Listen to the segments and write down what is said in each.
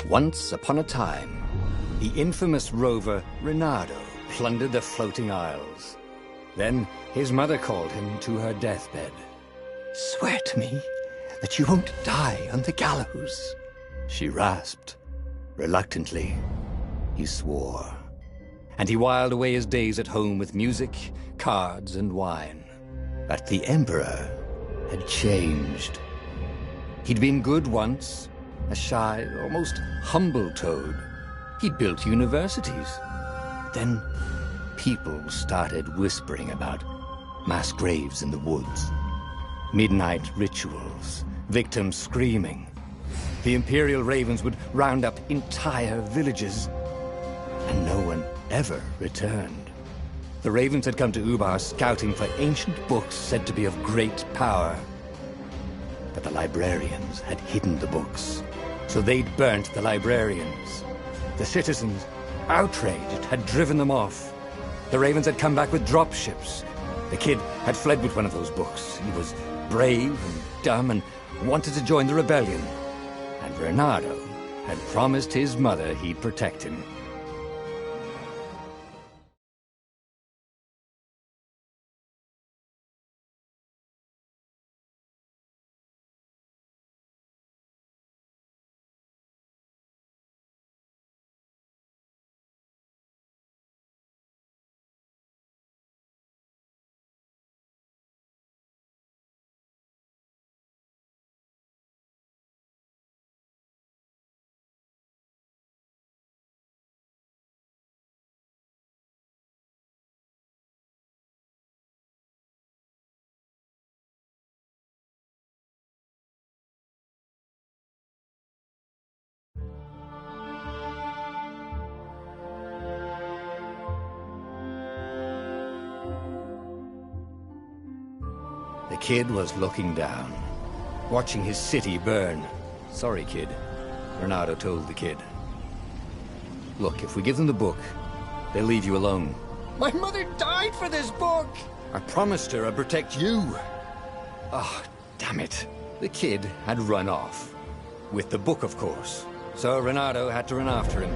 Once upon a time, the infamous rover Reynardo plundered the floating isles. Then his mother called him to her deathbed. "Swear to me that you won't die on the gallows," she rasped. Reluctantly, he swore. And he whiled away his days at home with music, cards, and wine. But the Emperor had changed. He'd been good once, a shy, almost humble toad. He'd built universities. Then people started whispering about mass graves in the woods, midnight rituals, victims screaming. The Imperial Ravens would round up entire villages, and no one ever returned. The Ravens had come to Ubar scouting for ancient books said to be of great power. But the librarians had hidden the books, so they'd burnt the librarians. The citizens, outraged, had driven them off. The Ravens had come back with dropships. The kid had fled with one of those books. He was brave and dumb and wanted to join the rebellion. And Reynardo had promised his mother he'd protect him. The kid was looking down, watching his city burn. "Sorry, kid," Reynardo told the kid. "Look, if we give them the book, they'll leave you alone." "My mother died for this book!" "I promised her I'd protect you." "Oh, damn it." The kid had run off. With the book, of course. So Reynardo had to run after him.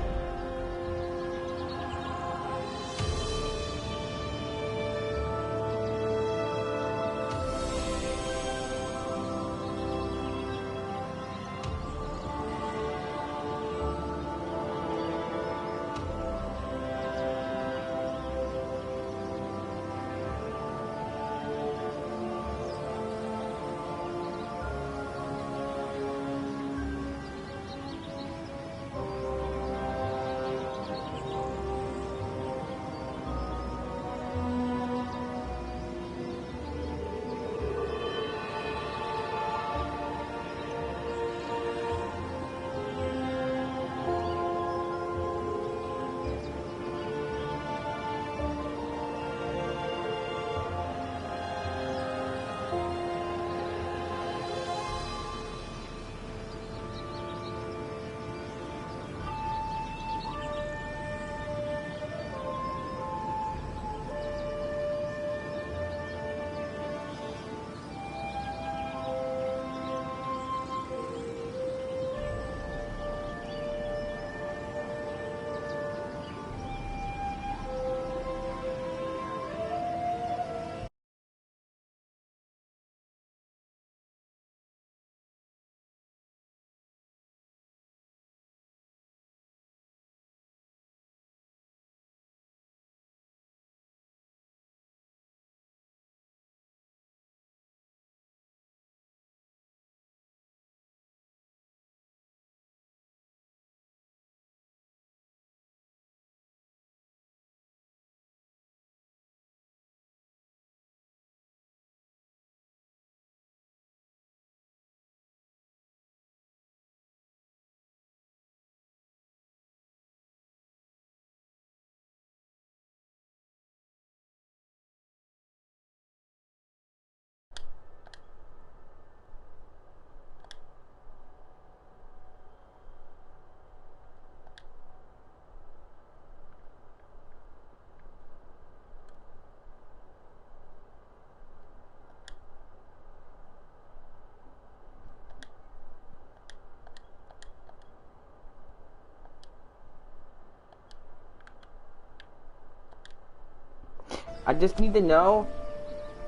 I just need to know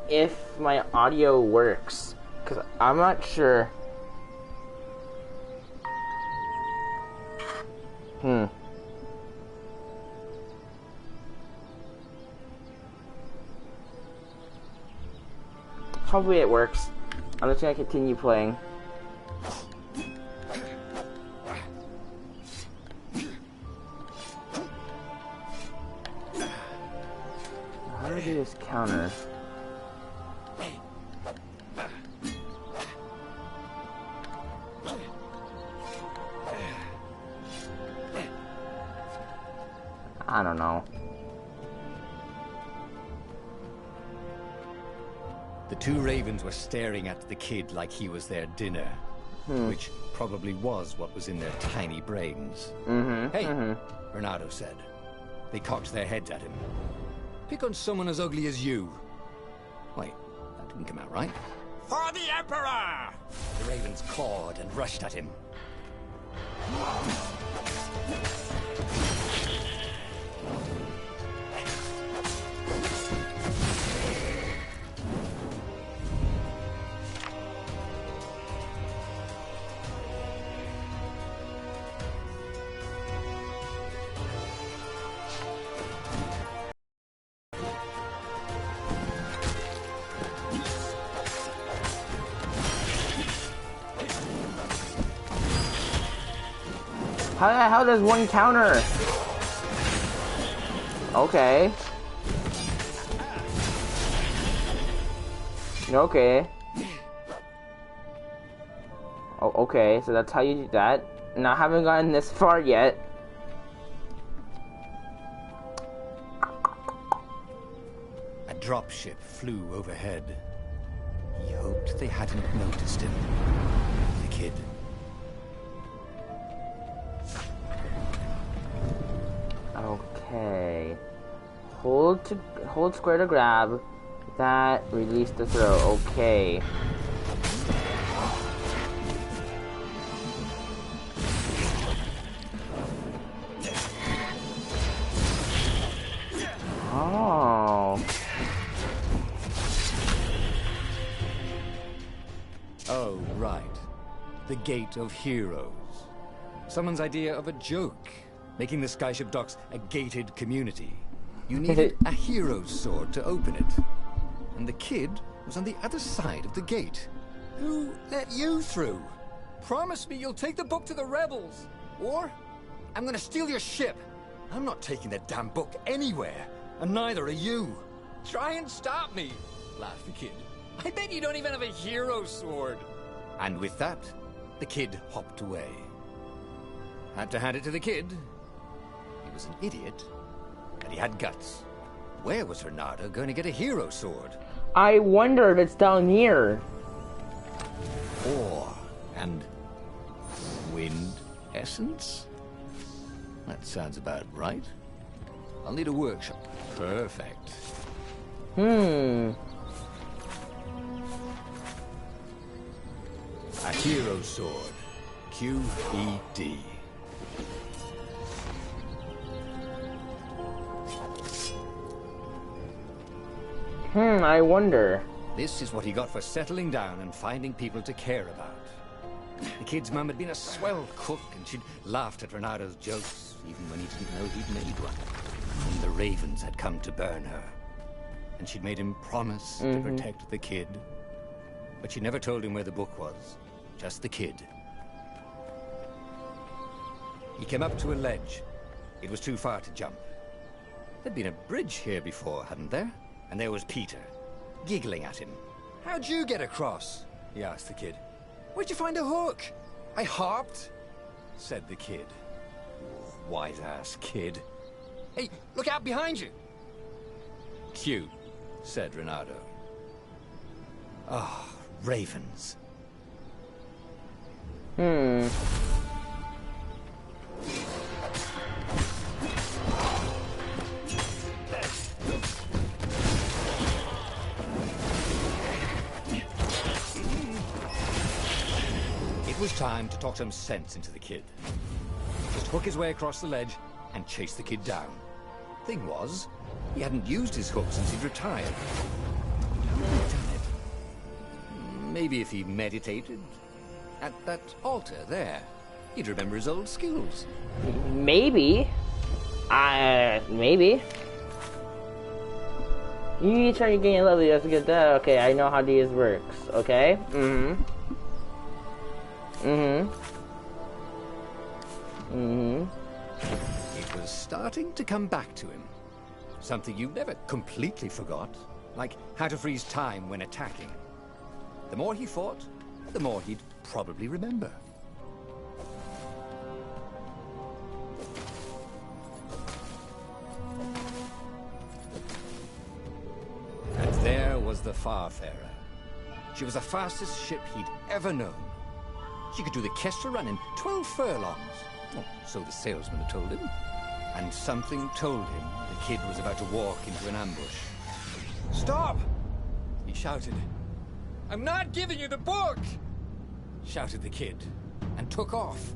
if my audio works, because I'm not sure. Hopefully it works. I'm just gonna continue playing. How do I do this counter? I don't know. The two ravens were staring at the kid like he was their dinner, which probably was what was in their tiny brains. Hey, Bernardo said. They cocked their heads at him. Pick on someone as ugly as you. Wait, that didn't come out right. For the Emperor! The ravens clawed and rushed at him. How the hell does one counter? Okay. Okay. Oh, okay, so that's how you do that. And I haven't gotten this far yet. A dropship flew overhead. He hoped they hadn't noticed him. The kid. Okay. Hold square to grab. That release the throw. Okay. Oh. Oh, right. The Gate of Heroes. Someone's idea of a joke. Making the skyship docks a gated community. You needed a hero's sword to open it. And the kid was on the other side of the gate. Who let you through? Promise me you'll take the book to the rebels. Or I'm gonna steal your ship. I'm not taking that damn book anywhere. And neither are you. Try and stop me, laughed the kid. I bet you don't even have a hero sword. And with that, the kid hopped away. Had to hand it to the kid. He was an idiot, but he had guts. Where was Bernardo going to get a hero sword? I wonder if it's down here. Ore and wind essence? That sounds about right. I'll need a workshop. Perfect. A hero sword. QED. I wonder. This is what he got for settling down and finding people to care about. The kid's mum had been a swell cook, and she'd laughed at Bernardo's jokes, even when he didn't know he'd made one. And the ravens had come to burn her. And she'd made him promise to protect the kid. But she never told him where the book was. Just the kid. He came up to a ledge. It was too far to jump. There'd been a bridge here before, hadn't there? And there was Peter, giggling at him. How'd you get across? He asked the kid. Where'd you find a hook? I hopped, said the kid. Wise-ass kid. Hey, look out behind you. Cute, said Renato. Ah, ravens. It was time to talk some sense into the kid. Just hook his way across the ledge and chase the kid down. Thing was, he hadn't used his hook since he'd retired. How had he done it? Maybe if he meditated at that altar there, he'd remember his old skills. Maybe. Maybe. You try to gain a level just to get that. Okay, I know how these works. Okay. It was starting to come back to him. Something you never completely forgot, like how to freeze time when attacking. The more he fought, the more he'd probably remember. And there was the Farfarer. She was the fastest ship he'd ever known. She could do the Kestra run in 12 furlongs. Oh, so the salesman had told him. And something told him the kid was about to walk into an ambush. "Stop!" he shouted. "I'm not giving you the book!" shouted the kid, and took off.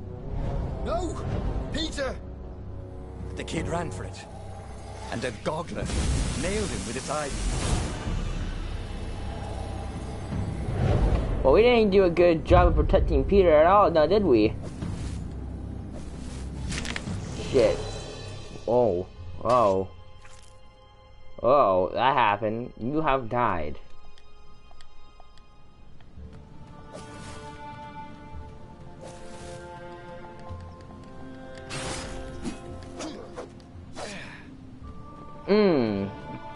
"No! Peter!" The kid ran for it, and a goggler nailed him with its ivy. Well, we didn't do a good job of protecting Peter at all, now did we? Shit. Oh. Oh. Oh, that happened. You have died.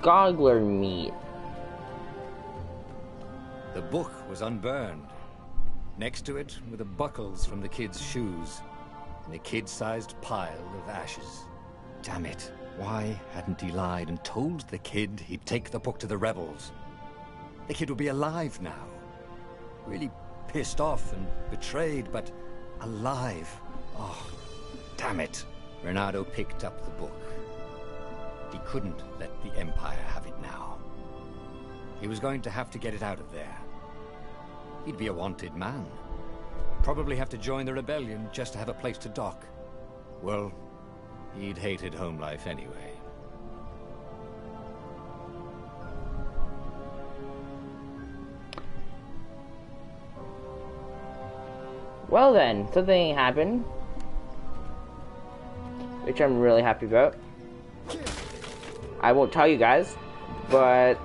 Goggler meat. The book was unburned. Next to it were the buckles from the kid's shoes, and a kid-sized pile of ashes. Damn it. Why hadn't he lied and told the kid he'd take the book to the rebels? The kid would be alive now. Really pissed off and betrayed, but alive. Oh, damn it. Reynardo picked up the book. He couldn't let the Empire have it now. He was going to have to get it out of there. He'd be a wanted man. Probably have to join the rebellion just to have a place to dock. Well, he'd hated home life anyway. Well then, something happened, which I'm really happy about. I won't tell you guys, but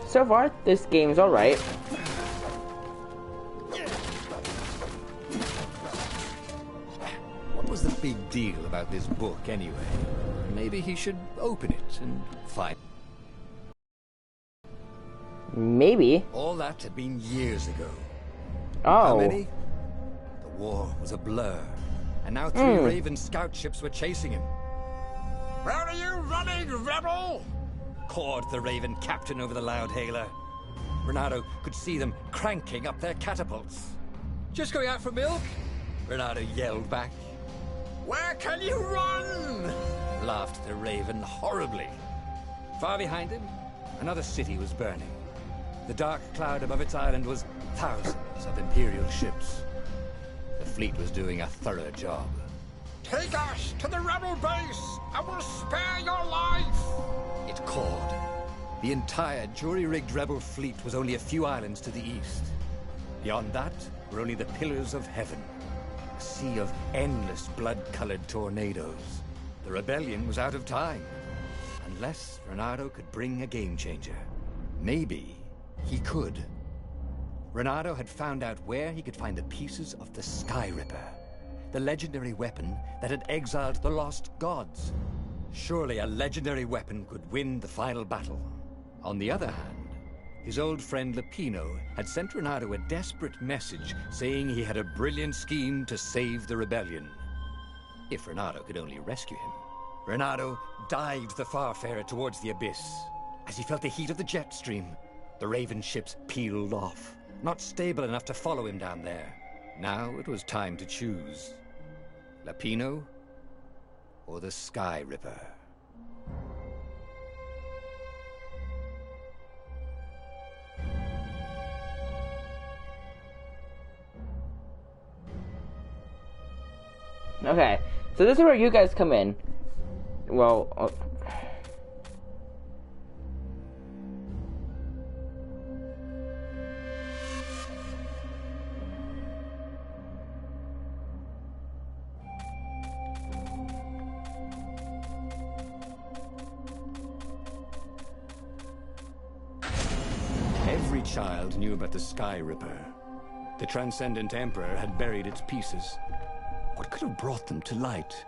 so far this game's alright. What was the big deal about this book anyway? Maybe he should open it and find... Maybe. All that had been years ago. Oh. How many? The war was a blur, and now 3 Raven scout ships were chasing him. "Where are you running, rebel?" cawed the Raven captain over the loud hailer. Reynardo could see them cranking up their catapults. "Just going out for milk?" Reynardo yelled back. "Where can you run?" laughed the Raven horribly. Far behind him, another city was burning. The dark cloud above its island was thousands of Imperial ships. The fleet was doing a thorough job. "Take us to the rebel base, and we'll spare your life!" it called. The entire jury-rigged rebel fleet was only a few islands to the east. Beyond that were only the pillars of heaven, a sea of endless blood-colored tornadoes. The rebellion was out of time, unless Reynardo could bring a game-changer. Maybe he could. Reynardo had found out where he could find the pieces of the Sky Ripper, the legendary weapon that had exiled the lost gods. Surely a legendary weapon could win the final battle. On the other hand, his old friend Lapino had sent Reynardo a desperate message saying he had a brilliant scheme to save the rebellion. If Reynardo could only rescue him. Reynardo dived the Farfarer towards the abyss. As he felt the heat of the jet stream, the Raven ships peeled off, not stable enough to follow him down there. Now it was time to choose. Lapino or the Sky Ripper. Okay, so this is where you guys come in. well, Every child knew about the Sky Ripper. The Transcendent Emperor had buried its pieces. What could have brought them to light?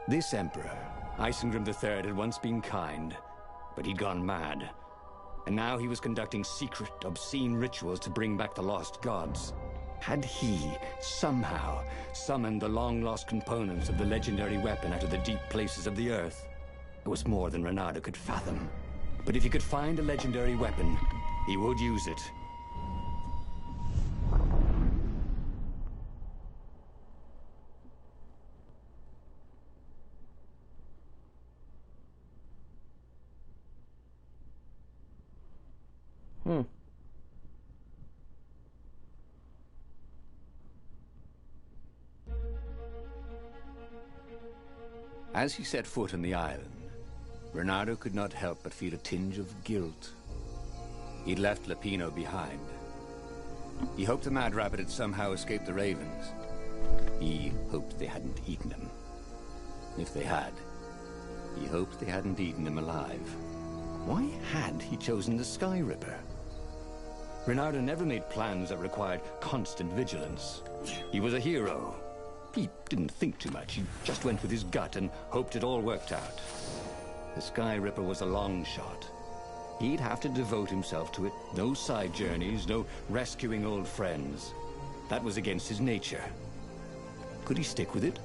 This Emperor, Isengrim III, had once been kind, but he'd gone mad. And now he was conducting secret, obscene rituals to bring back the lost gods. Had he, somehow, summoned the long-lost components of the legendary weapon out of the deep places of the earth? It was more than Reynardo could fathom. But if he could find a legendary weapon, he would use it. As he set foot on the island, Reynardo could not help but feel a tinge of guilt. He'd left Lapino behind. He hoped the Mad Rabbit had somehow escaped the Ravens. He hoped they hadn't eaten him. If they had, he hoped they hadn't eaten him alive. Why had he chosen the Sky Ripper? Reynardo never made plans that required constant vigilance. He was a hero. He didn't think too much. He just went with his gut and hoped it all worked out. The Sky Ripper was a long shot. He'd have to devote himself to it. No side journeys, no rescuing old friends. That was against his nature. Could he stick with it?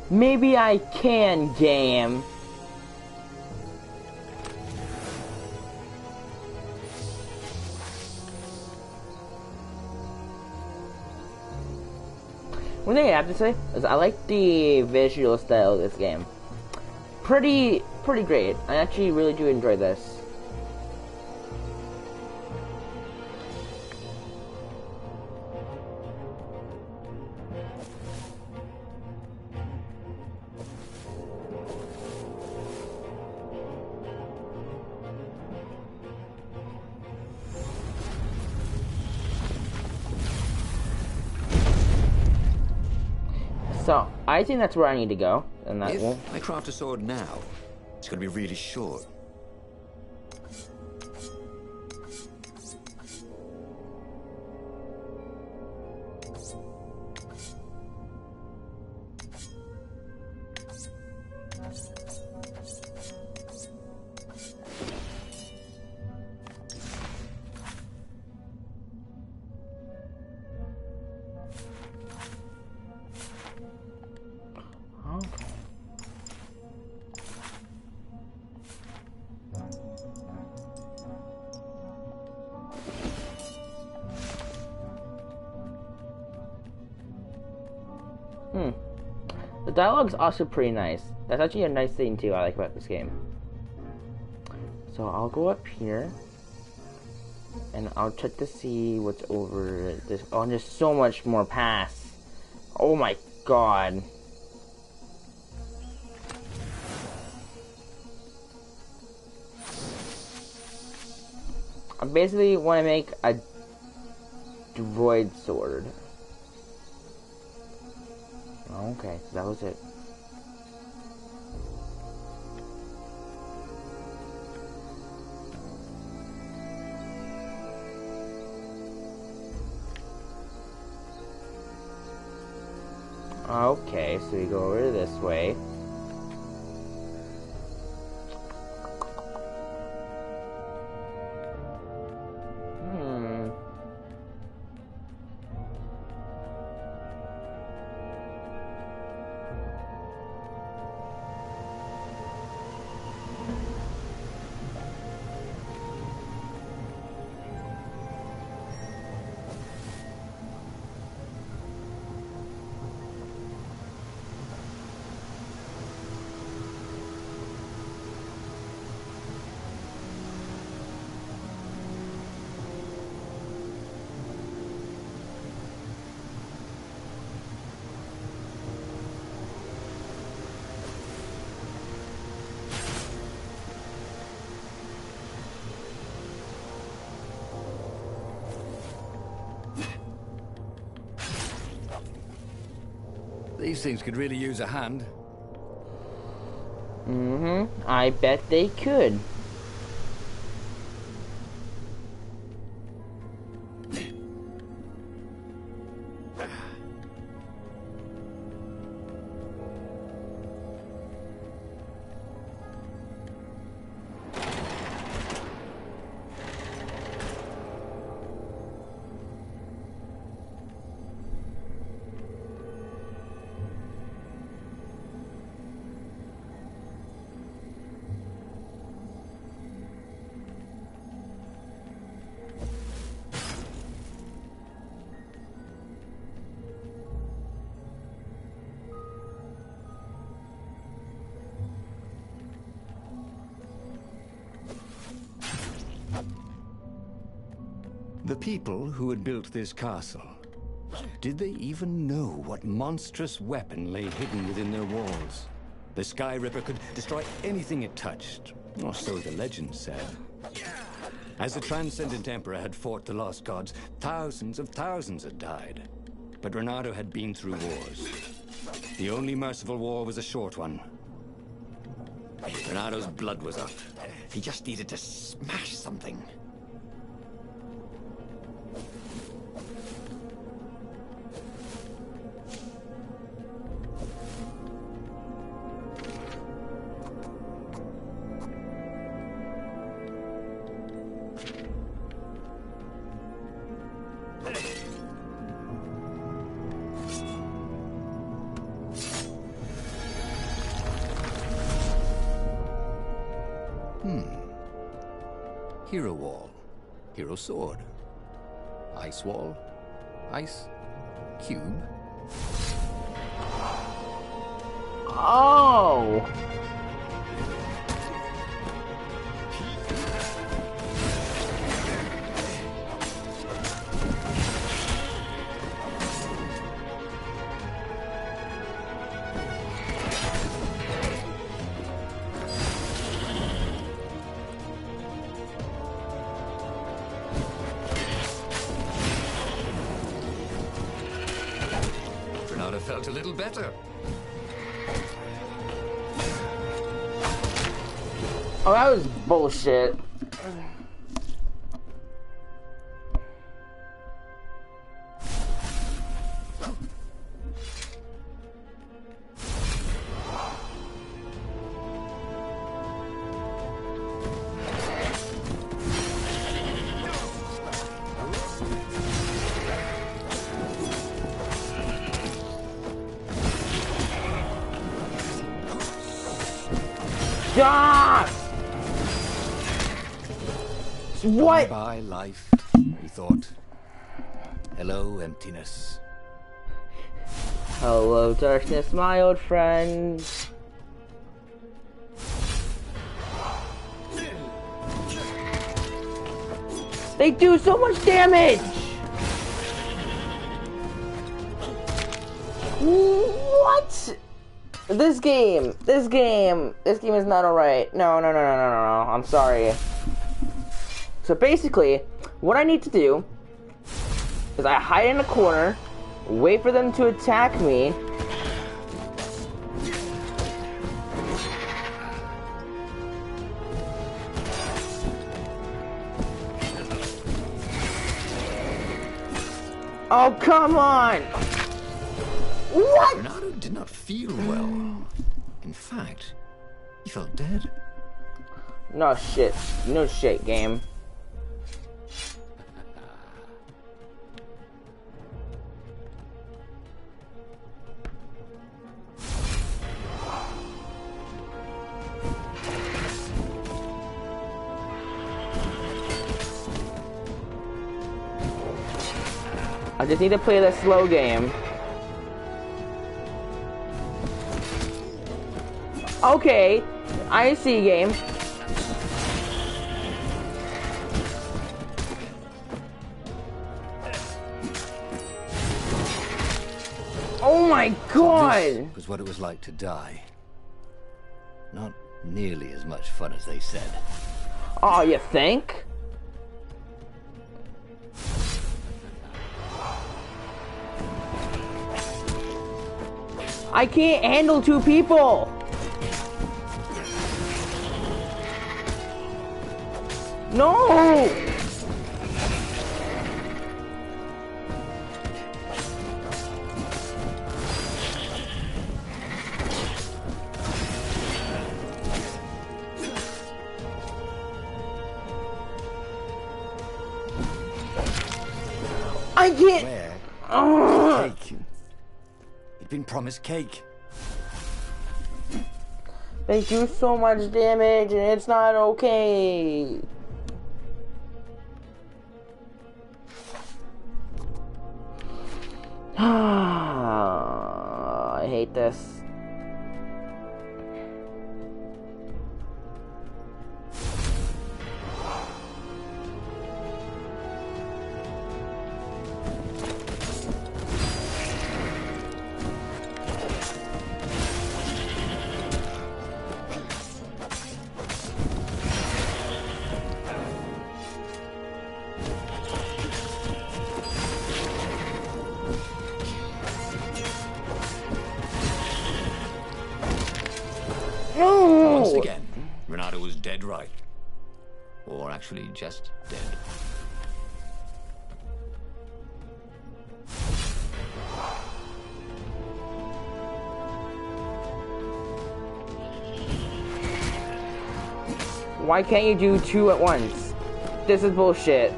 maybe I can, game. One thing I have to say is I like the visual style of this game. Pretty great. I actually really do enjoy this. So, I think that's where I need to go. And that will... If I craft a sword now, it's going to be really short. The dialogue's also pretty nice. That's actually a nice thing too I like about this game. So I'll go up here and I'll check to see what's over this. Oh, and there's so much more past. Oh my god. I basically want to make a droid sword. Okay, so that was it. Okay, so we go over this way. These things could really use a hand. I bet they could. The people who had built this castle, did they even know what monstrous weapon lay hidden within their walls? The Sky Ripper could destroy anything it touched, or so the legend said. As the Transcendent Emperor had fought the Lost Gods, thousands of thousands had died. But Reynardo had been through wars. The only merciful war was a short one. Reynardo's blood was up. He just needed to smash something. Hero Wall, Hero Sword, Ice Wall, Ice Cube. Oh! Felt a little better. Oh, that was bullshit. Stop! What? Bye, life, he thought. Hello, emptiness. Hello, darkness, my old friend. They do so much damage! What? This game is not alright. No, I'm sorry. So basically, what I need to do is I hide in a corner, wait for them to attack me. Oh, come on! What? Reynardo did not feel well. In fact, he felt dead. No shit, game. I just need to play the slow game. Okay, I see game. Oh my god! This was what it was like to die. Not nearly as much fun as they said. Oh, you think? I can't handle 2 people! No! I can't. Where? Cake. You'd been promised cake. They do so much damage and it's not okay. I hate this. Once again, Renato was dead right. Or actually just dead. Why can't you do 2 at once? This is bullshit.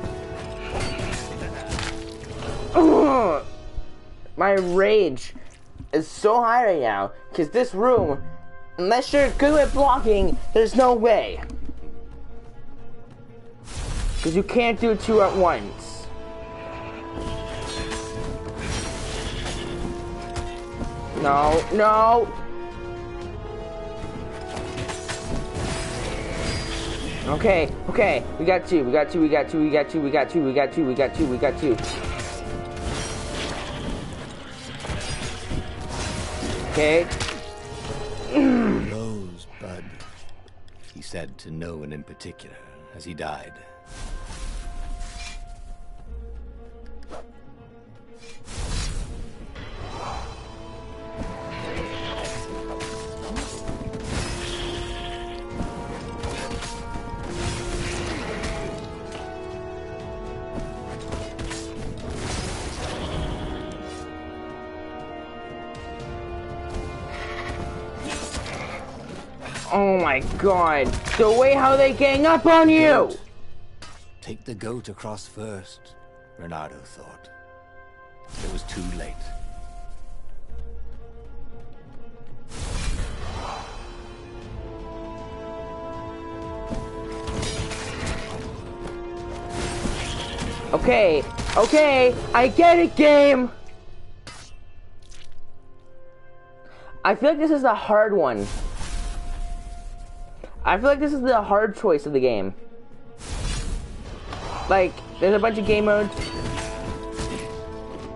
Ugh. My rage is so high right now, because this room, unless you're good at blocking, there's no way. Because you can't do 2 at once. No, no. Okay, okay, we got 2, we got 2, we got 2, we got 2, we got 2, we got 2, we got 2, we got 2. Okay. Rosebud, he said to no one in particular as he died. Oh my god, the way how they gang up on you! Take the goat across first, Renato thought. It was too late. Okay, okay, I get it, game! I feel like this is a hard one. I feel like this is the hard choice of the game. Like, there's a bunch of game modes.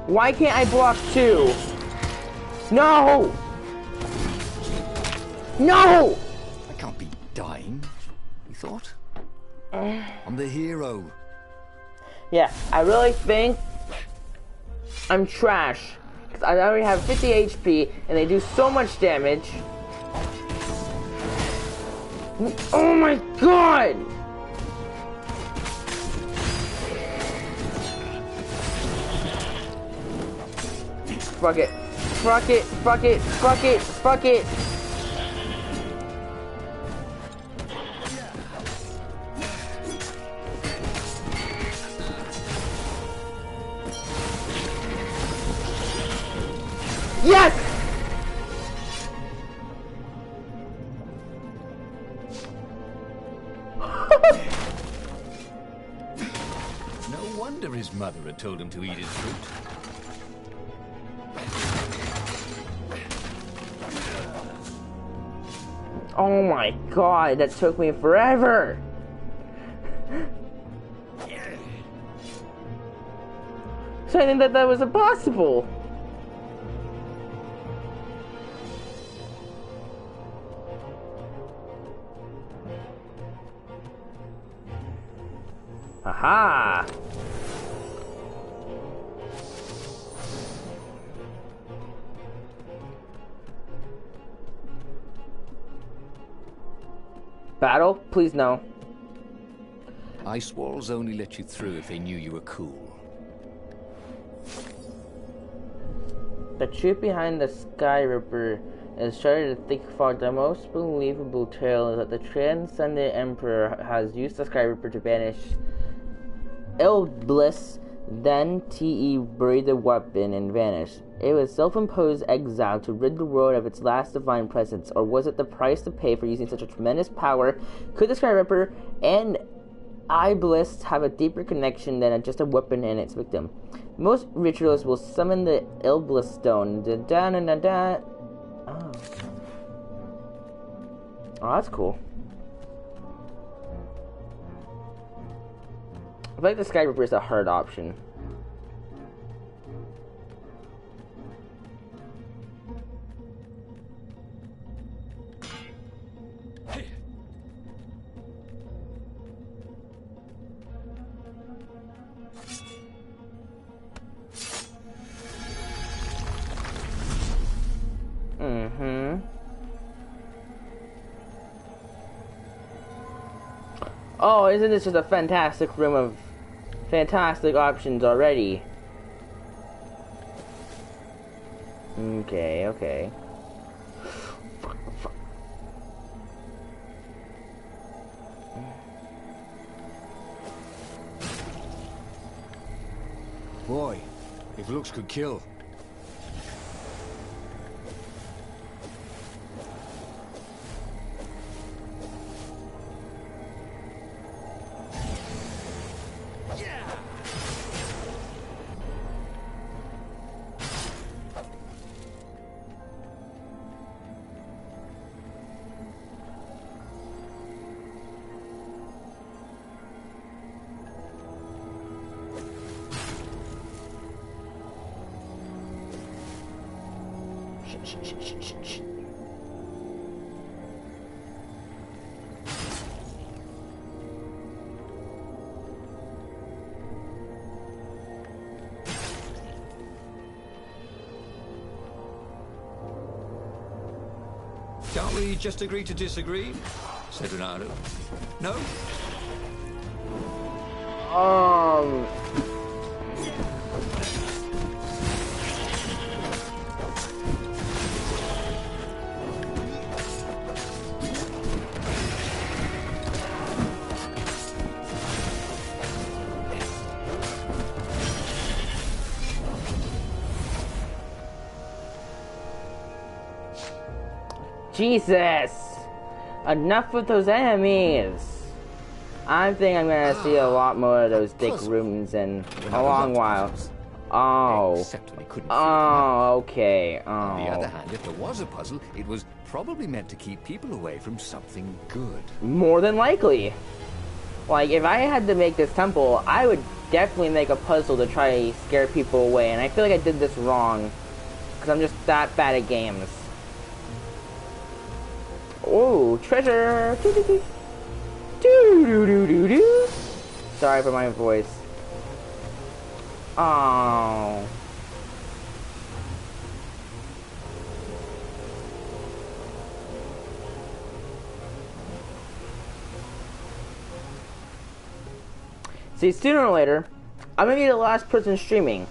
Why can't I block 2? No! No! I can't be dying, he thought. I'm the hero. Yeah, I really think I'm trash. 'Cause I already have 50 HP and they do so much damage. Oh my god! Fuck it. Fuck it. Fuck it. Fuck it. Fuck it. Yes! No wonder his mother had told him to eat his fruit. Oh my god, that took me forever! So I didn't think that was impossible! Aha! Battle? Please no. Ice walls only let you through if they knew you were cool. The truth behind the Sky Ripper is starting to think far. The most believable tale is that the Transcendent Emperor has used the Sky Ripper to banish ill bliss. Then Te buried the weapon and vanished. It was self-imposed exile to rid the world of its last divine presence, or was it the price to pay for using such a tremendous power? Could the Sky Ripper and Iblis have a deeper connection than just a weapon and its victim? Most rituals will summon the Iblis Stone. Oh, that's cool. I feel like the Sky Ripper is a hard option. Oh, isn't this just a fantastic room of fantastic options already? Okay. Boy, if looks could kill. Shh. Can't we just agree to disagree? Said Renato. No? Jesus! Enough with those enemies! I think I'm gonna see a lot more of those dick rooms in a long while. Okay. On the other hand, if there was a puzzle, it was probably meant to keep people away from something good. More than likely. Like, if I had to make this temple, I would definitely make a puzzle to try to scare people away, and I feel like I did this wrong. Because I'm just that bad at games. Oh, treasure! Do. Sorry for my voice. Oh. See, sooner or later, I'm gonna be the last person streaming.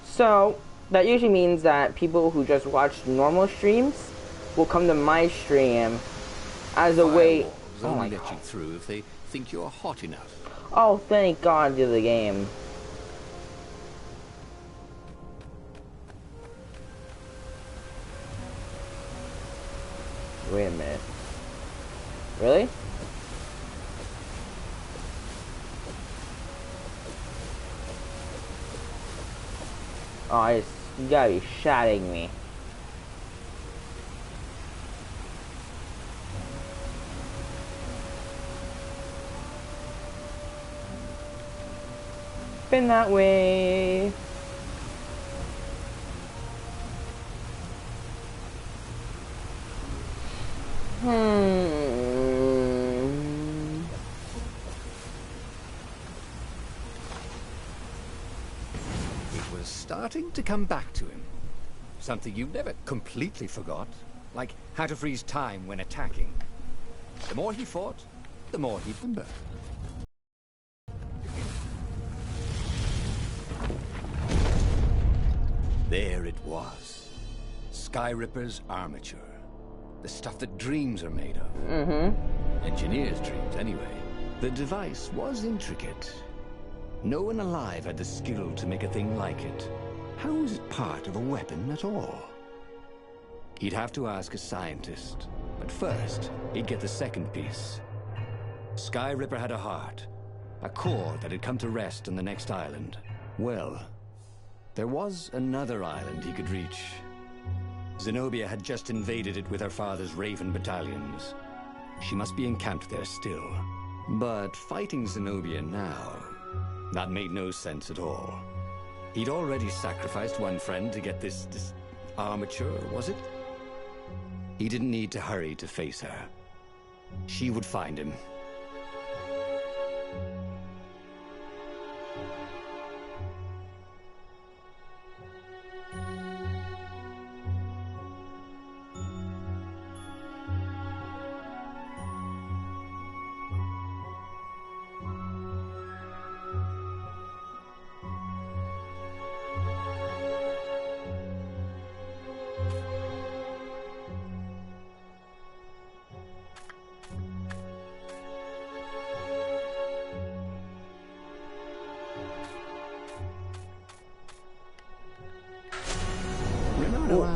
So, that usually means that people who just watch normal streams will come to my stream as a way. Only let you through if they think you're hot enough. Oh, thank God to the game. Wait a minute. Really? Oh, you gotta be shitting me. Been that way. It was starting to come back to him. Something you never completely forgot. Like how to freeze time when attacking. The more he fought, the more he'd remember. There it was. Sky Ripper's armature. The stuff that dreams are made of. Engineers' dreams, anyway. The device was intricate. No one alive had the skill to make a thing like it. How was it part of a weapon at all? He'd have to ask a scientist. But first, he'd get the second piece. Sky Ripper had a heart. A core that had come to rest on the next island. Well, there was another island he could reach. Zenobia had just invaded it with her father's Raven battalions. She must be encamped there still. But fighting Zenobia now, that made no sense at all. He'd already sacrificed one friend to get this armature, was it? He didn't need to hurry to face her. She would find him.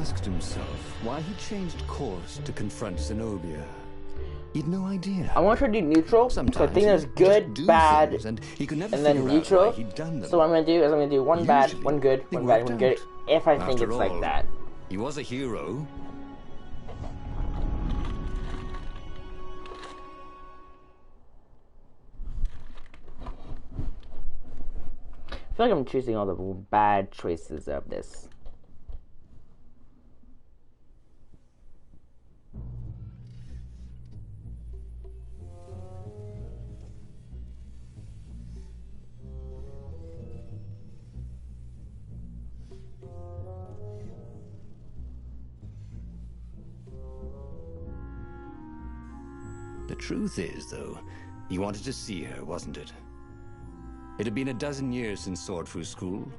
Asked himself why he changed course to confront Zenobia. He'd no idea. I want her to do neutral. So I think there's good, bad, and then neutral. So what I'm going to do is I'm going to do one bad, one good, one bad, one good, if I think it's like that. He was a hero. I feel like I'm choosing all the bad choices of this. The truth is, though, he wanted to see her, wasn't it? It had been a dozen years since Swordfu School.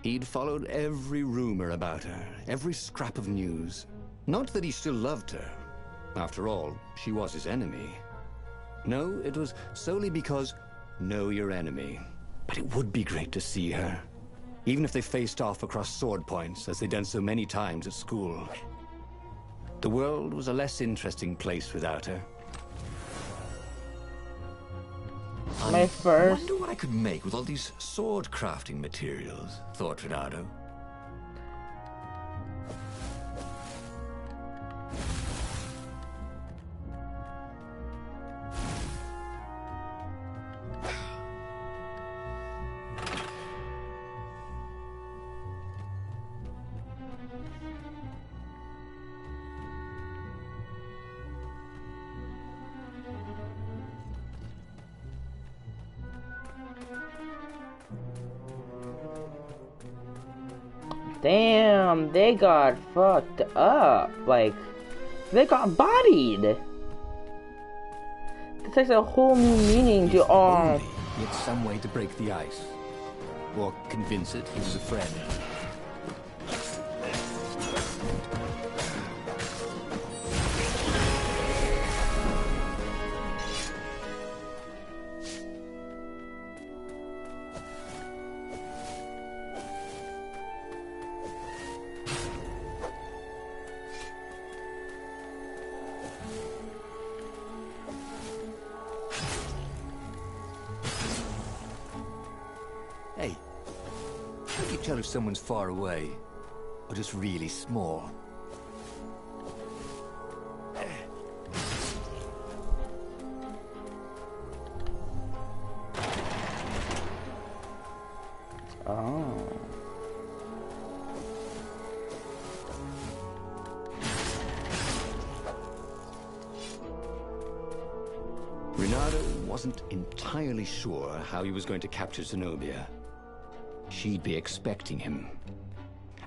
He'd followed every rumor about her, every scrap of news. Not that he still loved her. After all, she was his enemy. No, it was solely because know your enemy. But it would be great to see her. Even if they faced off across sword points, as they'd done so many times at school. The world was a less interesting place without her. My first. I wonder what I could make with all these sword crafting materials, thought Renato. Damn, they got fucked up. Like, they got bodied. This takes a whole new meaning to all. He had some way to break the ice. Or convince it he was a friend. Hey, how do you tell if someone's far away, or just really small? Oh. Renato wasn't entirely sure how he was going to capture Zenobia. She'd be expecting him.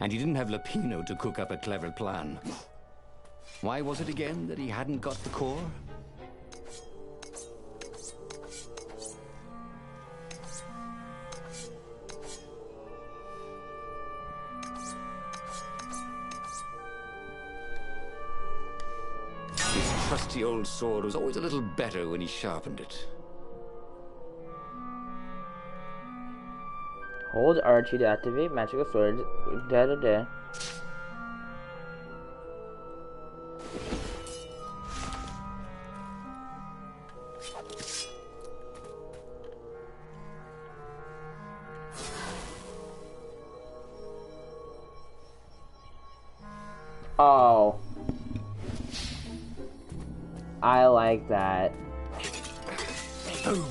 And he didn't have Lapino to cook up a clever plan. Why was it again that he hadn't got the core? trusty old sword was always a little better when he sharpened it. Hold R2 to activate magical sword. Da da da. Oh. I like that. Boom.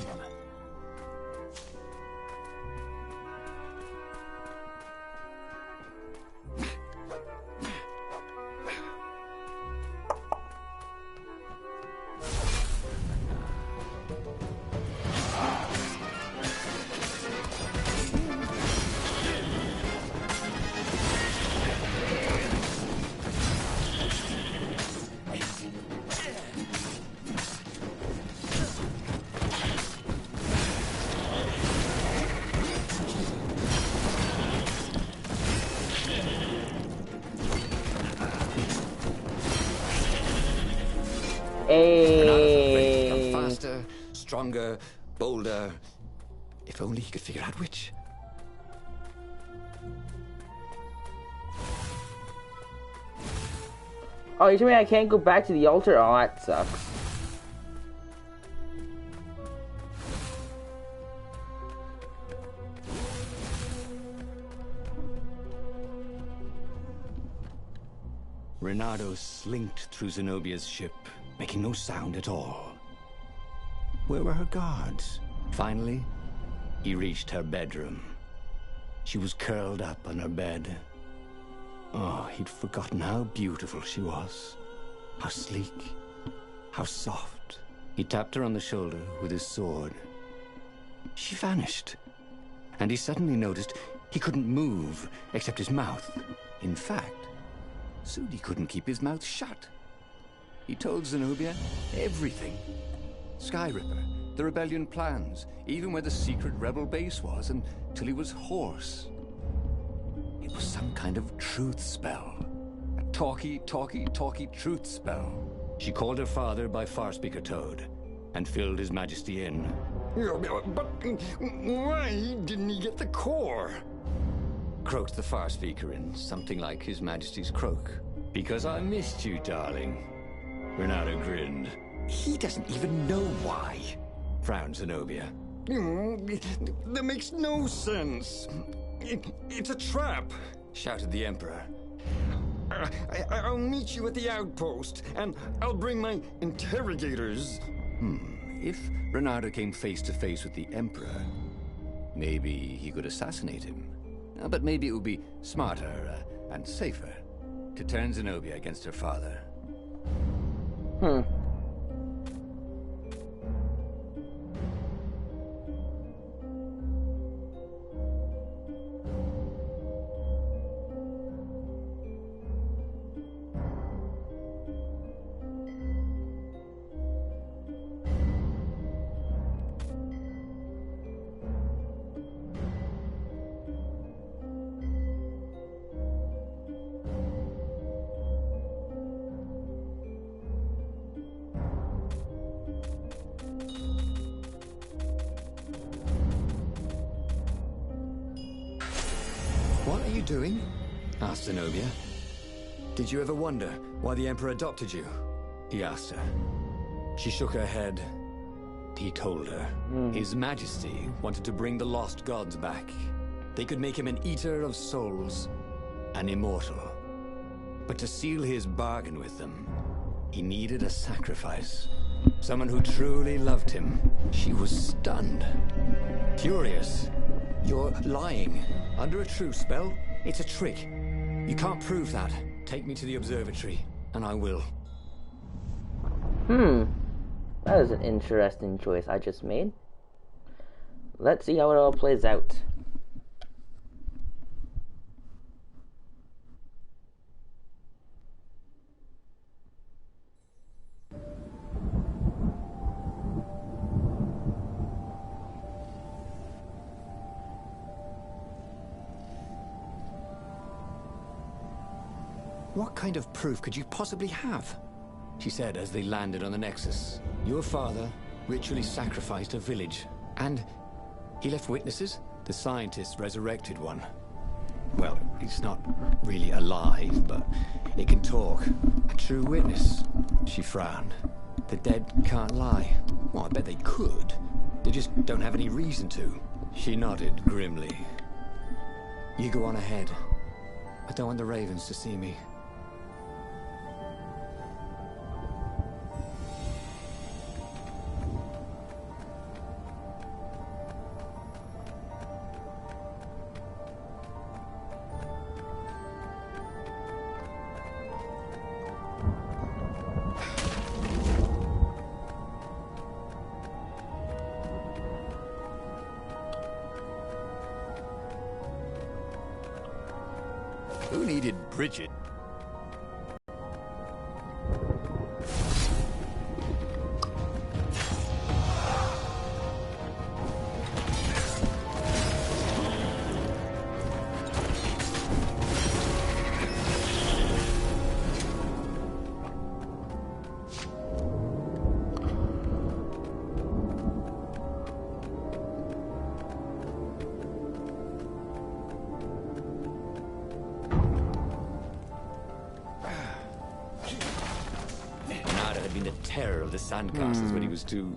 Hey. Become faster, stronger, bolder. If only he could figure out which. Oh, you told me I can't go back to the altar? Oh, that sucks. Reynardo slinked through Zenobia's ship, making no sound at all. Where were her guards? Finally, he reached her bedroom. She was curled up on her bed. Oh, he'd forgotten how beautiful she was. How sleek, how soft. He tapped her on the shoulder with his sword. She vanished. And he suddenly noticed he couldn't move except his mouth. In fact, soon he couldn't keep his mouth shut. He told Zenobia everything. Sky Ripper, the rebellion plans, even where the secret rebel base was, until he was hoarse. It was some kind of truth spell. A talky truth spell. She called her father by Farspeaker Toad and filled His Majesty in. But why didn't he get the core? Croaked the Farspeaker in something like His Majesty's croak. Because I missed you, darling. Reynardo grinned. He doesn't even know why, frowned Zenobia. That makes no sense. It's a trap, shouted the Emperor. I'll meet you at the outpost, and I'll bring my interrogators. If Reynardo came face to face with the Emperor, maybe he could assassinate him. But maybe it would be smarter and safer to turn Zenobia against her father. What are you doing? Asked Zenobia. Did you ever wonder why the Emperor adopted you? He asked her. She shook her head. He told her. His Majesty wanted to bring the lost gods back. They could make him an eater of souls, an immortal. But to seal his bargain with them, he needed a sacrifice. Someone who truly loved him. She was stunned. Furious. You're lying. Under a truth spell? It's a trick. You can't prove that. Take me to the observatory, and I will. That is an interesting choice I just made. Let's see how it all plays out. What kind of proof could you possibly have? she said as they landed on the Nexus. Your father ritually sacrificed a village, and he left witnesses? The scientists resurrected one. Well, it's not really alive, but it can talk. A true witness. She frowned. The dead can't lie. Well, I bet they could. They just don't have any reason to. She nodded grimly. You go on ahead. I don't want the Ravens to see me. Who needed Bridget? The terror of the sandcastles when he was too...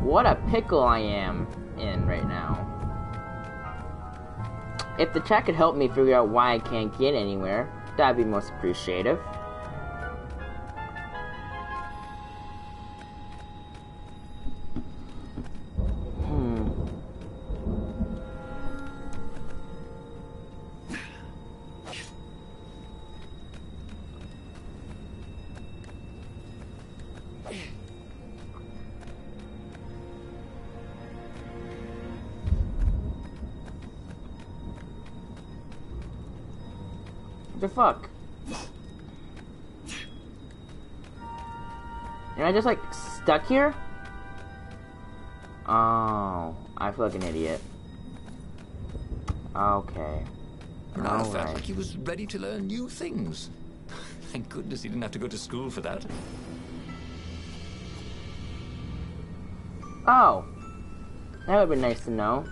What a pickle I am in right now. If the chat could help me figure out why I can't get anywhere, that'd be most appreciative. What the fuck? Am I just like stuck here? Oh, I feel like an idiot. Okay. Bernardo felt like he was ready to learn new things. Thank goodness he didn't have to go to school for that. Oh, that would have been nice to know.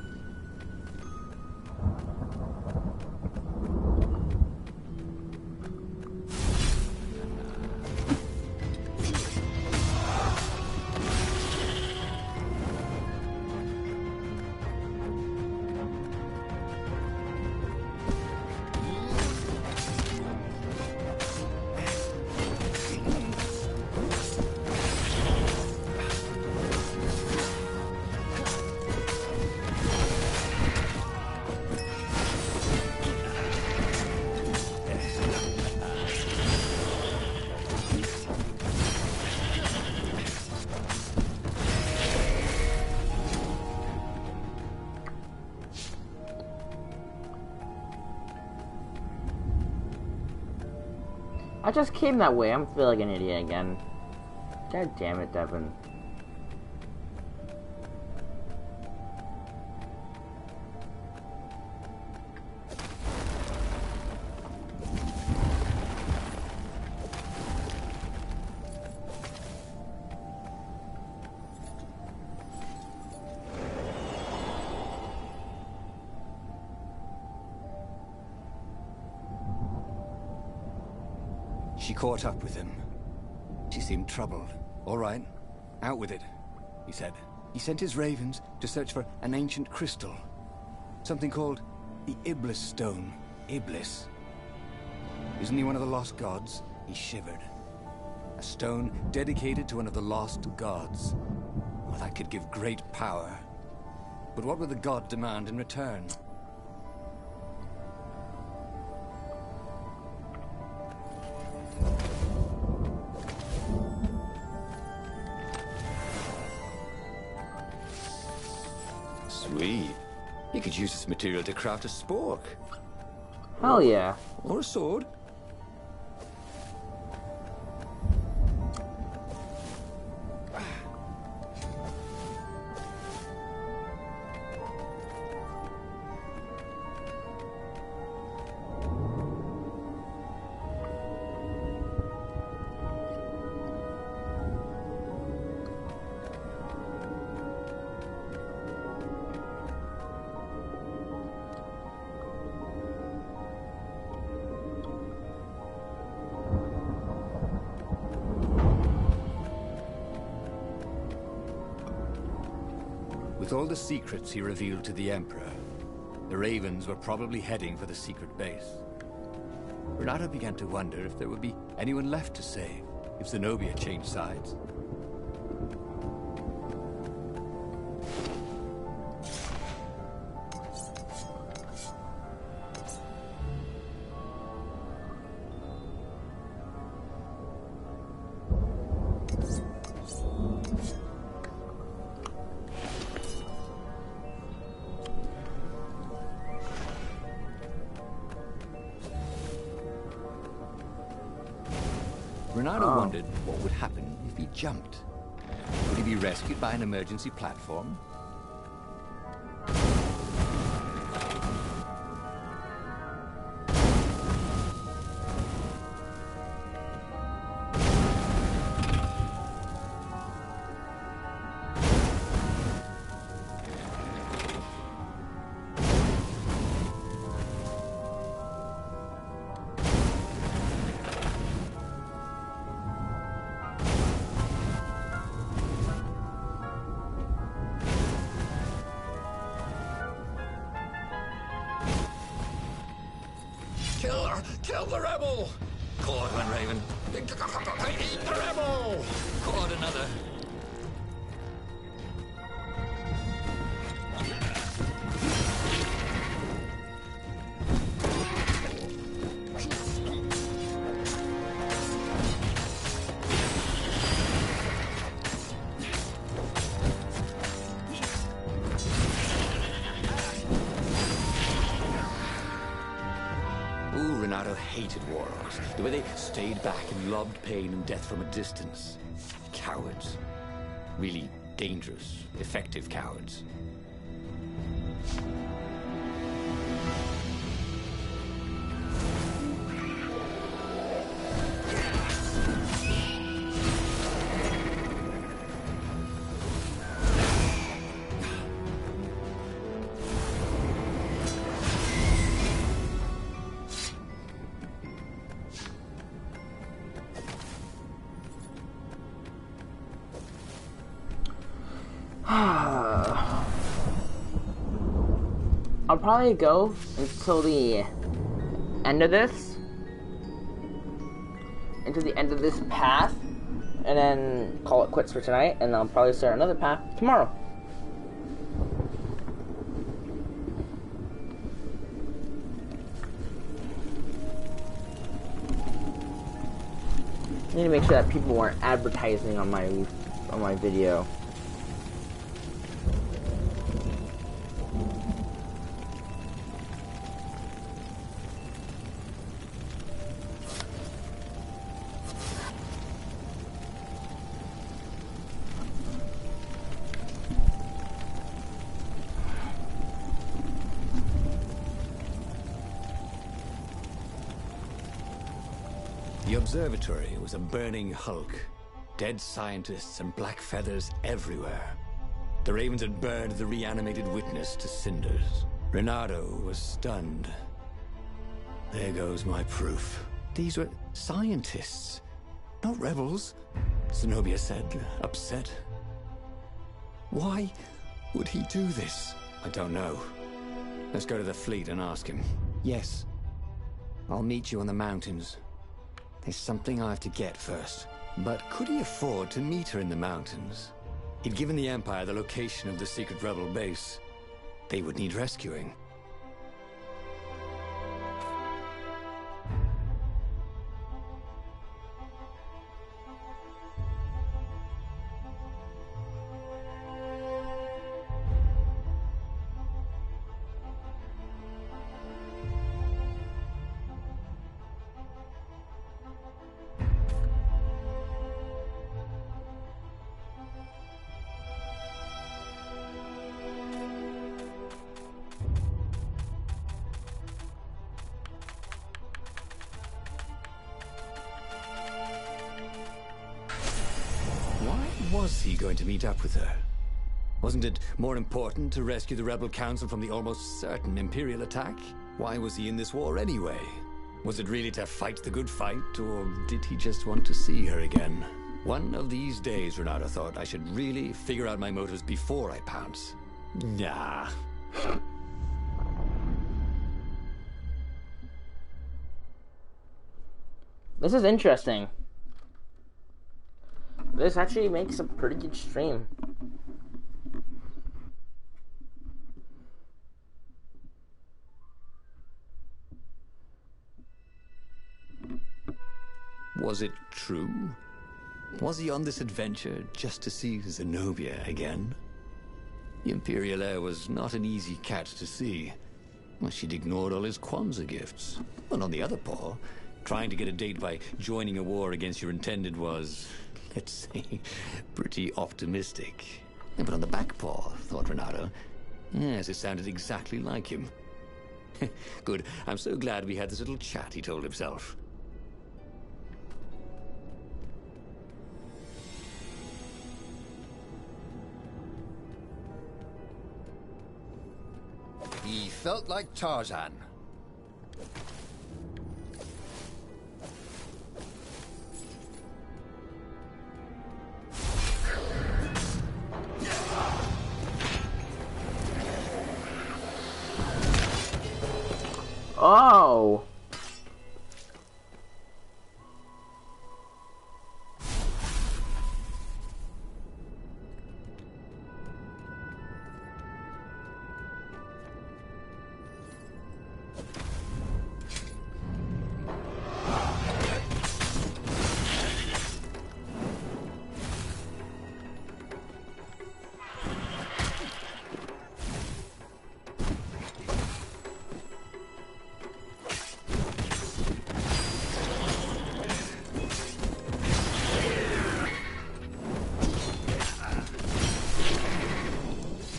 I just came that way. I'm feeling like an idiot again. God damn it, Devin. She caught up with him. She seemed troubled. All right, out with it, he said. He sent his ravens to search for an ancient crystal. Something called the Iblis Stone. Iblis. Isn't he one of the lost gods? He shivered. A stone dedicated to one of the lost gods. Well, that could give great power. But what would the god demand in return? Sweet. You could use this material to craft a spork. Hell yeah. Or a sword. With all the secrets he revealed to the Emperor, the Ravens were probably heading for the secret base. Renato began to wonder if there would be anyone left to save, if Zenobia changed sides. Renato wondered what would happen if he jumped. Would he be rescued by an emergency platform? Kill the rebel! Caught one, Raven. Eat the rebel! Caught another. Renato hated warlocks, the way they stayed back and lobbed pain and death from a distance. Cowards. Really dangerous, effective cowards. I'll probably go until the end of this. Into the end of this path. And then call it quits for tonight. And I'll probably start another path tomorrow. I need to make sure that people weren't advertising on my video. The observatory was a burning hulk. Dead scientists and black feathers everywhere. The Ravens had burned the reanimated witness to cinders. Renato was stunned. There goes my proof. These were scientists, not rebels, Zenobia said, upset. Why would he do this? I don't know. Let's go to the fleet and ask him. Yes. I'll meet you on the mountains. There's something I have to get first. But could he afford to meet her in the mountains? He'd given the Empire the location of the secret rebel base. They would need rescuing. Was he going to meet up with her? Wasn't it more important to rescue the Rebel Council from the almost certain Imperial attack? Why was he in this war anyway? Was it really to fight the good fight, or did he just want to see her again? One of these days, Renato thought, I should really figure out my motives before I pounce. Nah. This is interesting. This actually makes a pretty good stream. Was it true? Was he on this adventure just to see Zenobia again? The Imperial heir was not an easy cat to see. Well, she'd ignored all his Kwanzaa gifts. And on the other paw, trying to get a date by joining a war against your intended was, let's say, pretty optimistic. But on the back paw, thought Renato, yes, it sounded exactly like him. Good, I'm so glad we had this little chat, he told himself. He felt like Tarzan. Oh!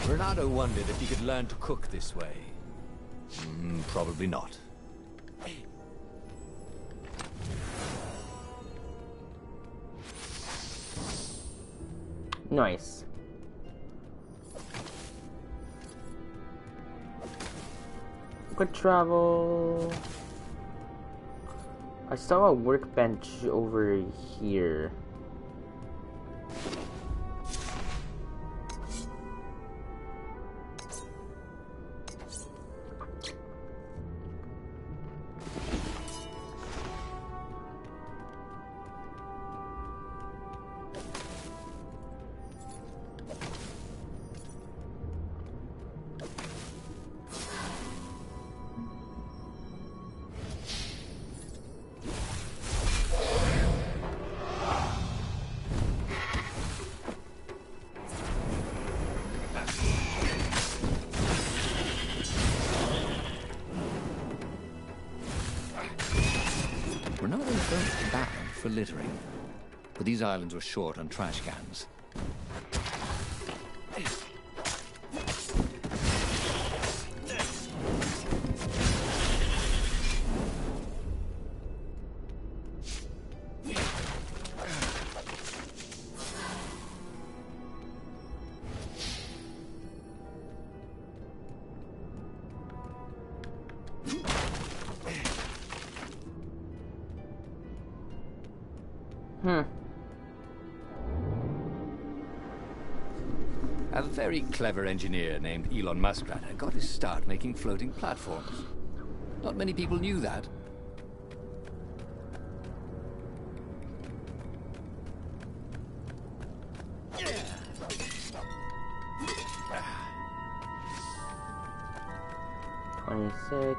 Renato wondered if he could learn to cook this way. Probably not. Nice. Quick travel. I saw a workbench over here. Renato felt bad for littering, but these islands were short on trash cans. A very clever engineer named Elon Muskrat got his start making floating platforms. Not many people knew that. $26.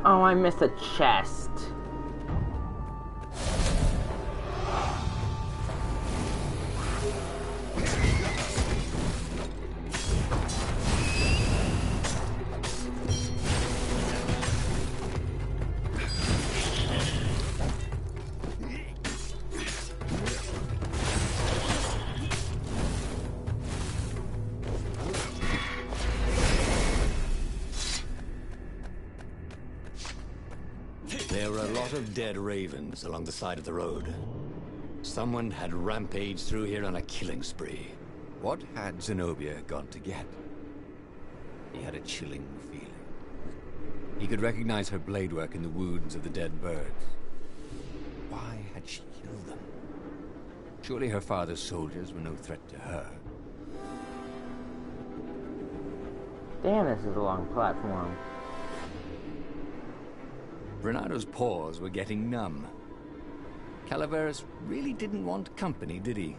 Oh, I missed a chest. There were a lot of dead ravens along the side of the road. Someone had rampaged through here on a killing spree. What had Zenobia gone to get? He had a chilling feeling. He could recognize her blade work in the wounds of the dead birds. Why had she killed them? Surely her father's soldiers were no threat to her. Damn, this is a long platform. Renado's paws were getting numb. Calaveras really didn't want company, did he?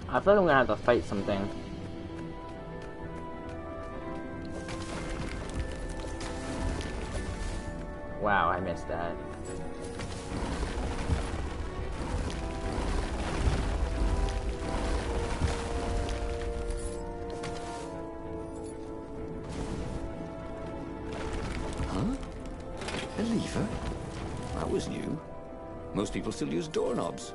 I feel like I'm gonna have to fight something. Wow, I missed that. A lever? That was new. Most people still use doorknobs.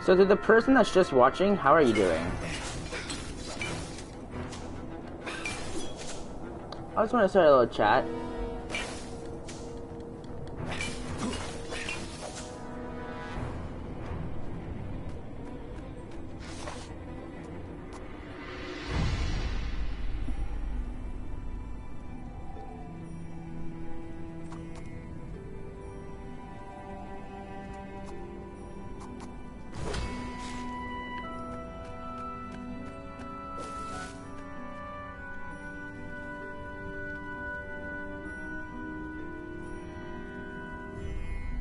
So to the person that's just watching, how are you doing? I just want to start a little chat.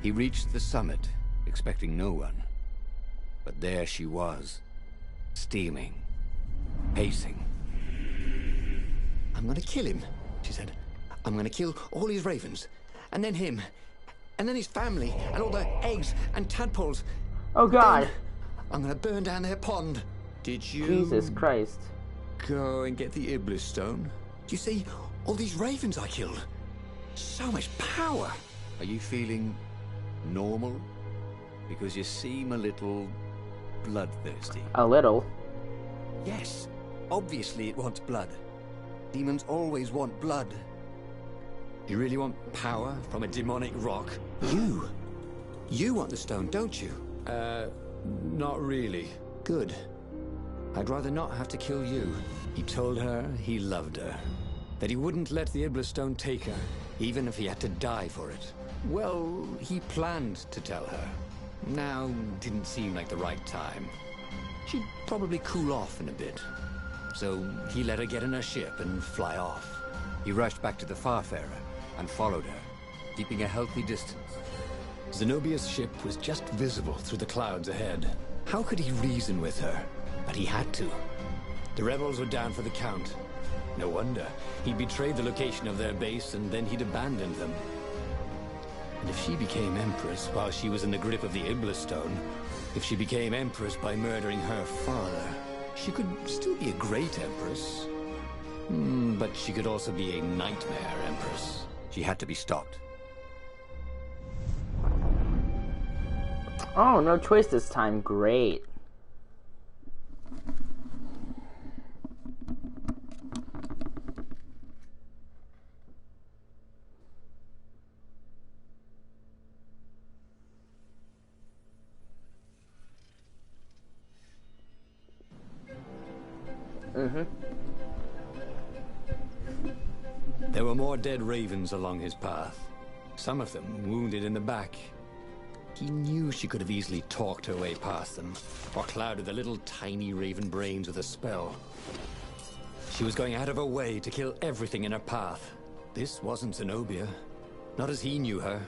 He reached the summit, expecting no one. But there she was, steaming, pacing. I'm gonna kill him, she said. I'm gonna kill all his ravens, and then him, and then his family, and all the eggs and tadpoles. Oh God! Then I'm gonna burn down their pond. Did you Jesus Christ. go and get the Iblis stone? Do you see all these ravens I killed? So much power. Are you feeling normal? Because you seem a little bloodthirsty. A little. Yes, obviously it wants blood. Demons always want blood. You really want power from a demonic rock? You want the stone, don't you? Not really. Good. I'd rather not have to kill you. He told her he loved her. That he wouldn't let the Iblis stone take her, even if he had to die for it. Well, he planned to tell her. Now didn't seem like the right time. She'd probably cool off in a bit. So he let her get in her ship and fly off. He rushed back to the Farfarer and followed her, keeping a healthy distance. Zenobia's ship was just visible through the clouds ahead. How could he reason with her? But he had to. The rebels were down for the count. No wonder. He'd betrayed the location of their base, and then he'd abandoned them. And if she became Empress while she was in the grip of the Iblastone, if she became Empress by murdering her father, she could still be a great Empress. But she could also be a nightmare Empress. She had to be stopped. Oh, no choice this time. Great. There were more dead ravens along his path. Some of them wounded in the back. He knew she could have easily talked her way past them, or clouded the little tiny raven brains with a spell. She was going out of her way to kill everything in her path. This wasn't Zenobia. Not as he knew her.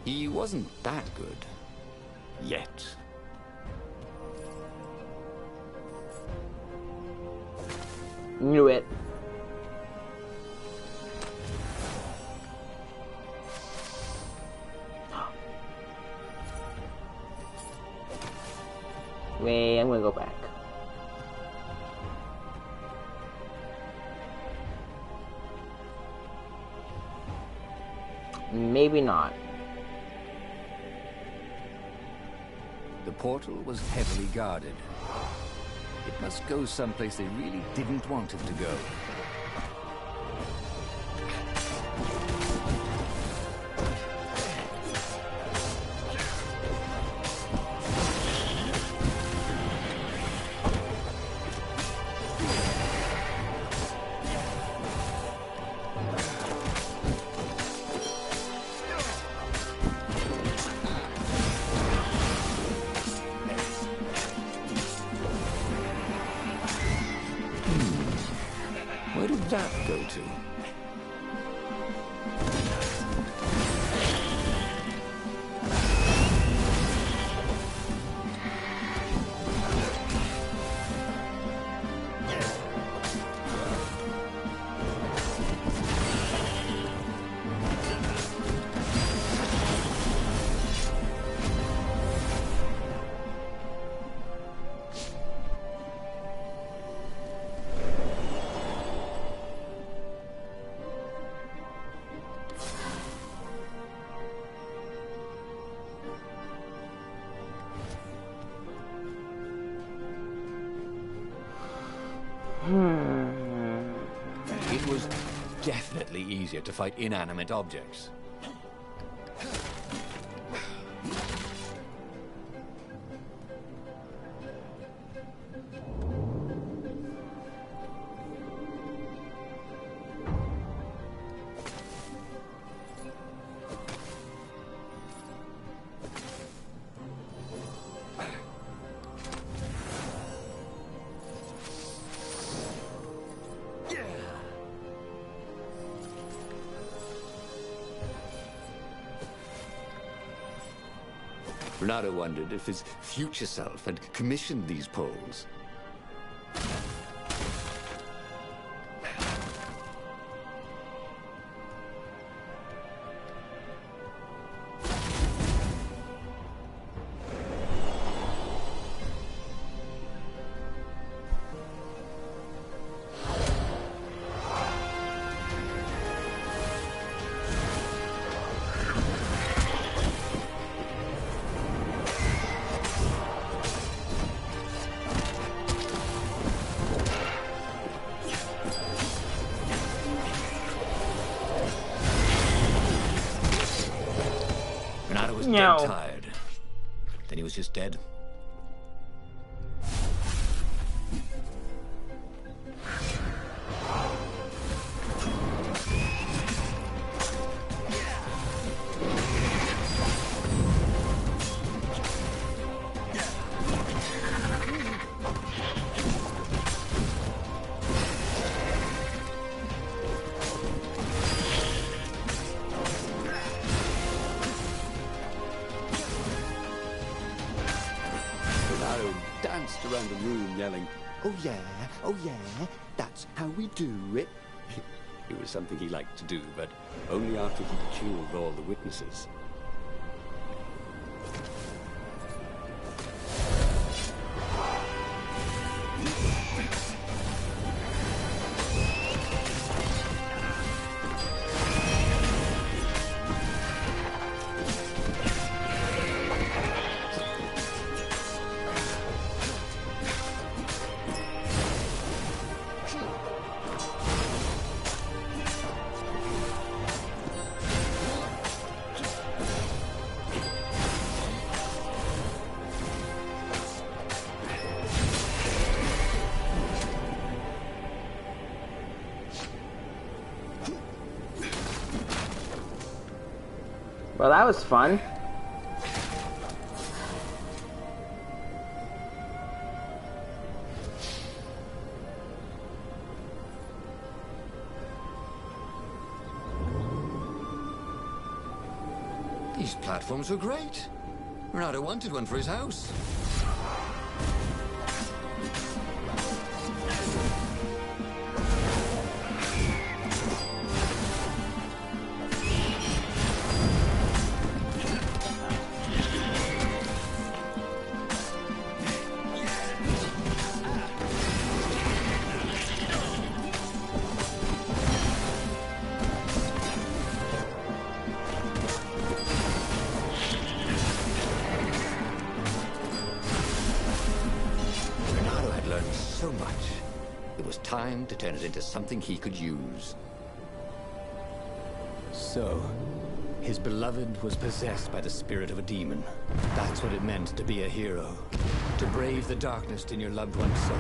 He wasn't that good. Yet. Knew it. Wait, I'm gonna go back. Maybe not. The portal was heavily guarded. It must go someplace they really didn't want it to go. Where did that go to? It was definitely easier to fight inanimate objects. Renato wondered if his future self had commissioned these poles. No. Dead tired. Then he was just dead. around the room yelling, oh yeah, that's how we do it. It was something he liked to do, but only after he'd killed all the witnesses. Well, that was fun. These platforms were great. Renato wanted one for his house. So much. It was time to turn it into something he could use. So, his beloved was possessed by the spirit of a demon. That's what it meant to be a hero. To brave the darkness in your loved one's soul.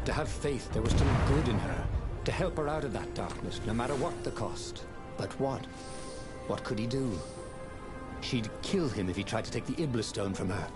To have faith there was still good in her. To help her out of that darkness, no matter what the cost. But what? What could he do? She'd kill him if he tried to take the Iblis stone from her.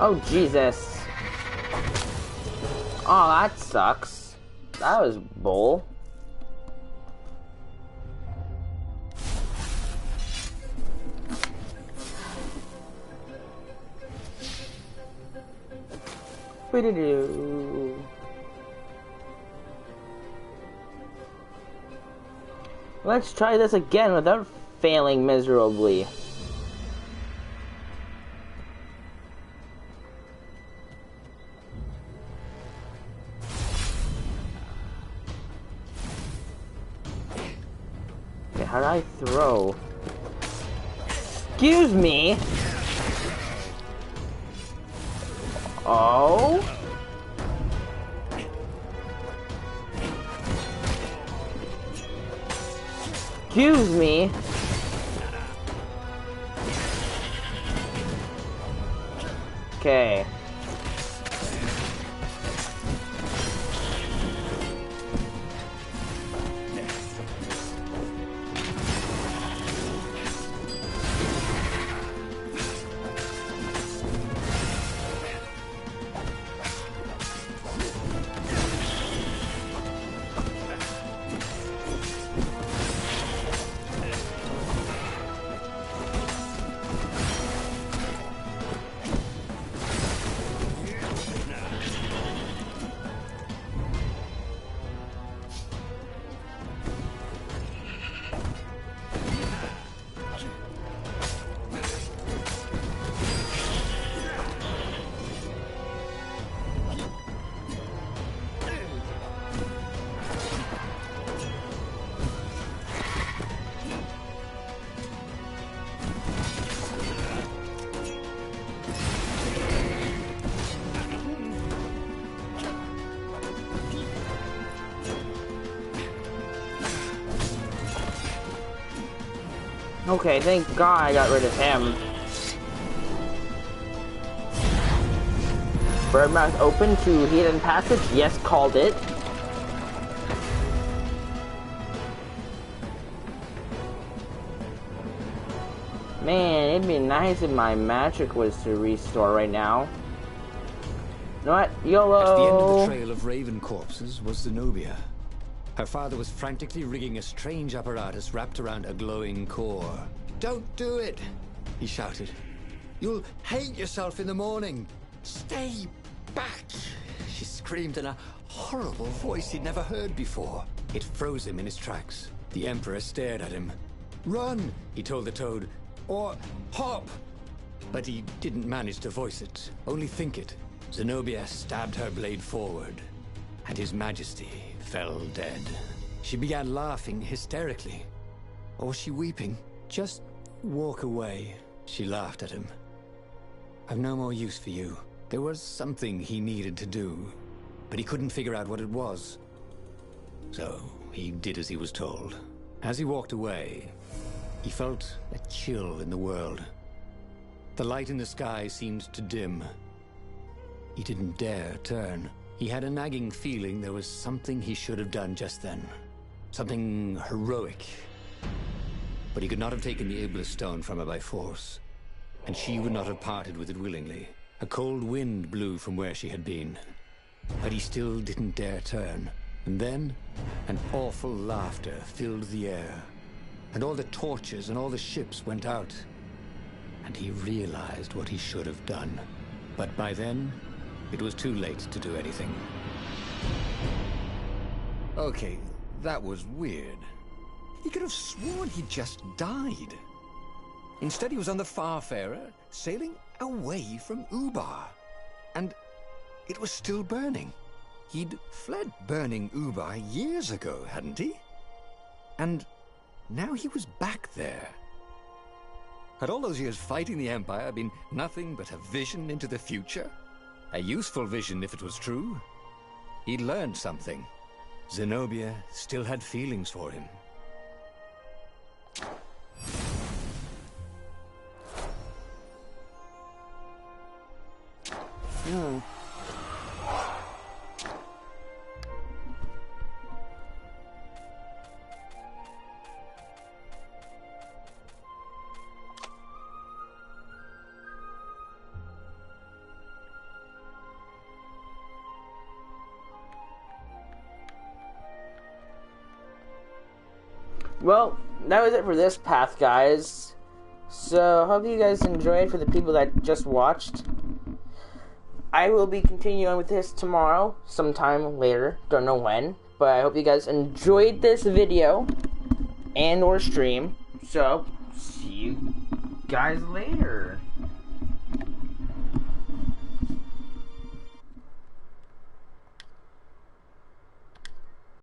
Oh, Jesus. Oh, that sucks. That was bull. Let's try this again without failing miserably. Okay, how do I throw? Excuse me? Oh? Excuse me? Okay. Okay, thank God I got rid of him. Birdmouth open to hidden passage. Yes, called it. Man, it'd be nice if my magic was to restore right now. You know what? YOLO! At the end of the trail of raven corpses was Zenobia. Her father was frantically rigging a strange apparatus wrapped around a glowing core. "Don't do it!" he shouted. "You'll hate yourself in the morning! Stay back!" She screamed in a horrible voice he'd never heard before. It froze him in his tracks. The Emperor stared at him. "Run!" he told the toad. "Or hop!" But he didn't manage to voice it, only think it. Zenobia stabbed her blade forward, and His Majesty fell dead. She began laughing hysterically. Or was she weeping? "Just walk away," she laughed at him. "I've no more use for you." There was something he needed to do, but he couldn't figure out what it was. So he did as he was told. As he walked away, he felt a chill in the world. The light in the sky seemed to dim. He didn't dare turn. He had a nagging feeling there was something he should have done just then. Something heroic. But he could not have taken the Iblis stone from her by force, and she would not have parted with it willingly. A cold wind blew from where she had been, but he still didn't dare turn. And then, an awful laughter filled the air, and all the torches and all the ships went out, and he realized what he should have done. But by then, it was too late to do anything. Okay, that was weird. He could have sworn he just died. Instead, he was on the Farfarer, sailing away from Ubar. And it was still burning. He'd fled burning Ubar years ago, hadn't he? And now he was back there. Had all those years fighting the Empire been nothing but a vision into the future? A useful vision if it was true. He'd learned something. Zenobia still had feelings for him. Well, that was it for this path, guys. So, hope you guys enjoyed. For the people that just watched, I will be continuing with this tomorrow, sometime later. Don't know when, but I hope you guys enjoyed this video and or stream. So, see you guys later.